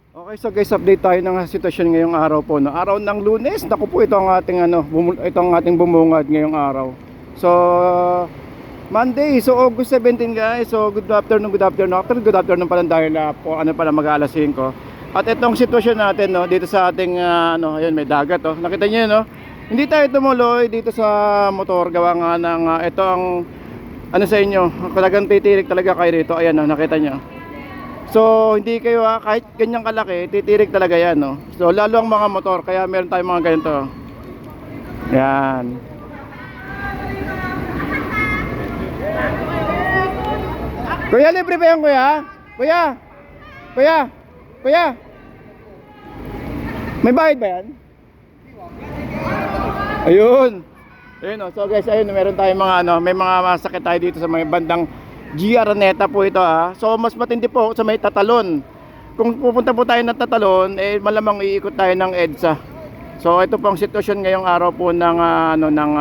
Okay, so guys, update tayo ng sitwasyon ngayong araw po, no? Araw ng Lunes. Naku po, ito ang ating ito ang ating bumungad ngayong araw. So Monday, so August 17 guys. So good afternoon, good afternoon. After good afternoon pala dahil po pala mag-alas 5. At itong sitwasyon natin, no, dito sa ating ayun, may dagat, oh. Nakita niyo 'yun, no? Hindi tayo tumuloy dito sa motor gawa nga ng ito ang sa inyo. Talagang titirik talaga kayo rito. Ayan, no, nakita niyo. So hindi kayo kahit ganyang kalaki, titirik talaga yan, no? So lalo ang mga motor, kaya meron tayong mga ganito. Yan. Kuya, libre ba yan, kuya? Kuya? Kuya? Kuya? May bayad ba yan? Ayun. Ayun, oh. So guys, ayun, meron tayong mga may mga masakit tayo dito sa may bandang G. Araneta po ito, ha. So mas matindi po sa may Tatalon. Kung pupunta po tayo ng Tatalon, malamang iikot tayo ng EDSA. So ito po ang sitwasyon ngayong araw po ng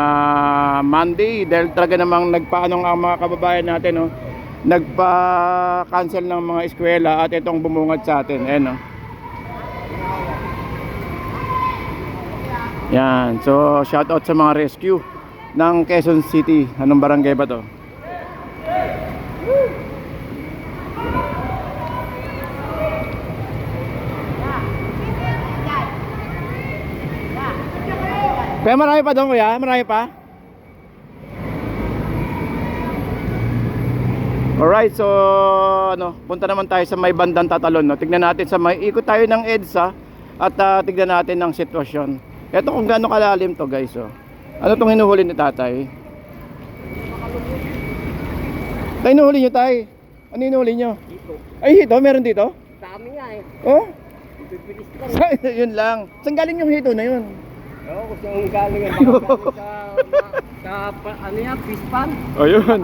Monday, dahil talaga namang nagpaano ang mga kababayan natin, no. Nagpa-cancel ng mga eskwela at itong bumungad sa atin. Ayan, no. Yan. So shout out sa mga rescue ng Quezon City. Anong barangay ba to? Kaya marami pa doon, kuya? Marami pa? Alright, so punta naman tayo sa may bandang Tatalon, no? Tignan natin sa may ikot tayo ng EDSA at tignan natin ang sitwasyon. Ito kung gaano kalalim to, guys, oh. Ano tong hinuhuli ni tatay? Tay, hinuhuli nyo, tay? Ano hinuhuli nyo? Dito. Ay, hito? Meron dito? Dami nga eh. Oh? Bibilis lang. Yun lang. Saan galing yung hito na yun? Oo, kung saan galing eh. Baka galing sa fish pan. Oh, yun.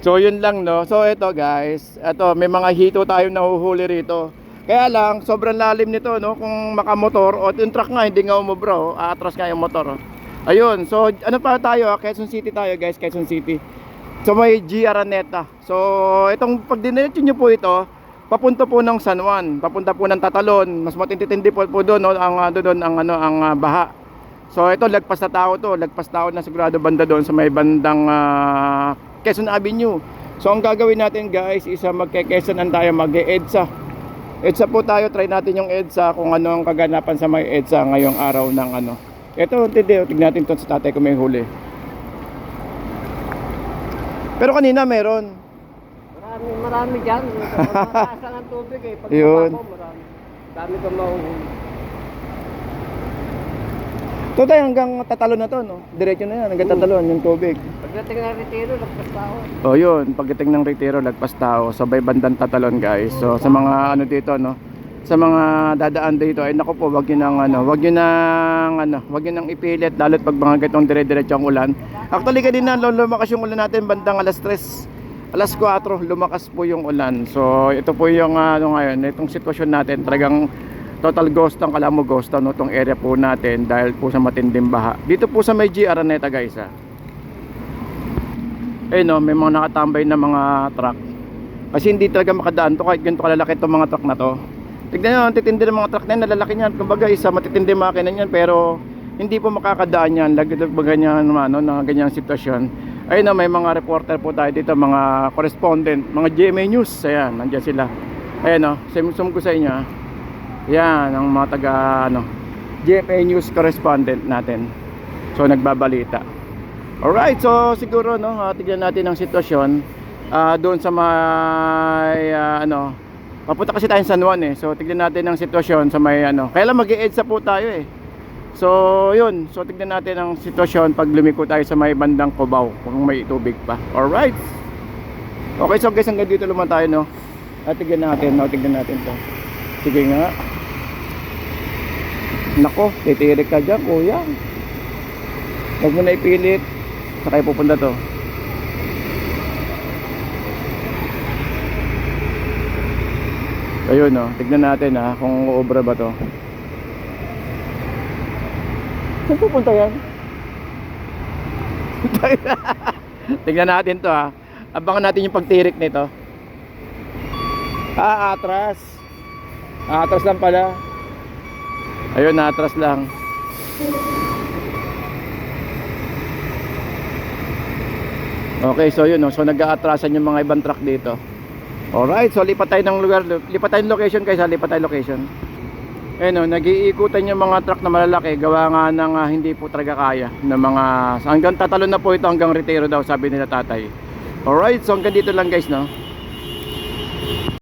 So yun lang, no. So ito guys, ito may mga hito tayong nahuhuli rito. Kaya lang sobrang lalim nito, no. Kung makamotor o yung truck nga hindi nga umubra, oh. Aatras nga yung motor, oh. Ayun. So ano pa tayo, Quezon City tayo, guys, Quezon City. So may G. Araneta. So itong pag diniretso nyo po ito, papunta po ng San Juan, papunta po ng Tatalon. Mas matindi-tindi po doon, no, ang baha. So ito lagpas na tao to, lagpas tao na sigurado banda doon sa may bandang Quezon Avenue. So ang gagawin natin, guys, isa magke-Quezonan tayo, mag-EDSA. EDSA po tayo, try natin yung EDSA kung ano ang kaganapan sa may EDSA ngayong araw ng Ito, tignan natin to sa tatay ko may huli. Pero kanina meron. Marami dyan. Mataasa ng tubig eh. Pag yun. Marami. Dami kang mahuhuli. Ito tayo hanggang Tatalon na to, no? Diretso na yan, hanggang Tatalon yung tubig. Pagdating ng retiro, lagpas tao. Oh, yun, pagdating ng retiro, lagpas tao, sabay bandang Tatalon, guys. So sa mga dito, no, sa mga dadaan dito, ay naku po, wag niyo nang ipilit, lalo't pag mga ganitong dire-diretso ang ulan. Actually kanina lumakas yung ulan natin bandang alas 3, alas 4, lumakas po yung ulan. So ito po yung ngayon, itong sitwasyon natin, talagang total ghost ang Calamo Ghost Town, no, tong area po natin dahil po sa matinding baha. Dito po sa may G. Araneta, guys, ha. No, may mga nakatambay na mga truck. Kasi hindi talaga makadaan to kahit ganito kalalaki itong mga truck na to. Tignan nyo, ang titindi ng mga truck na yan, nalalaki niyan. Kumbaga isa matitindi makina niyan, pero hindi po makakadaan yan. Lagi ganyan, na ganyang sitwasyon. Ayun, no, may mga reporter po tayo dito, mga correspondent, mga GMA News. Ayan, nandiyan sila. Ayan, no, sum ko sa inyo, ha. Yan ang mga taga GMA News correspondent natin. So nagbabalita. Alright, so siguro, no, tignan natin ang sitwasyon doon sa may papunta kasi tayo sa San Juan, eh. So tignan natin ang sitwasyon sa may kaya lang mag-EDSA po tayo, eh. So yun, so tignan natin ang sitwasyon pag lumiko tayo sa may bandang Cubao kung may tubig pa. Alright. Okay, so guys, hanggang dito naman tayo, no. At tignan natin to. Sige nga. Nako, titirik ka dyan, kuya. Huwag mo na ipilit. Saan kayo pupunta to? Ayun, no. Tignan natin, ha, kung uubra ba to. Saan pupunta yan? Tignan natin to, ha. Abangan natin yung pagtirik nito. Atras. Atras lang pala. Ayun, atras lang. Okay, so yun, no? So nag-aatrasan yung mga ibang truck dito. Alright, so lipat tayo ng lugar, lipat tayo ng location guys, lipat tayo location. No, nag-iikutan yung mga truck na malalaki, gawa nga ng hindi po talaga kaya ng mga, hanggang tatalon na po ito hanggang Retiro daw, sabi nila tatay. Alright, so hanggang dito lang guys, no.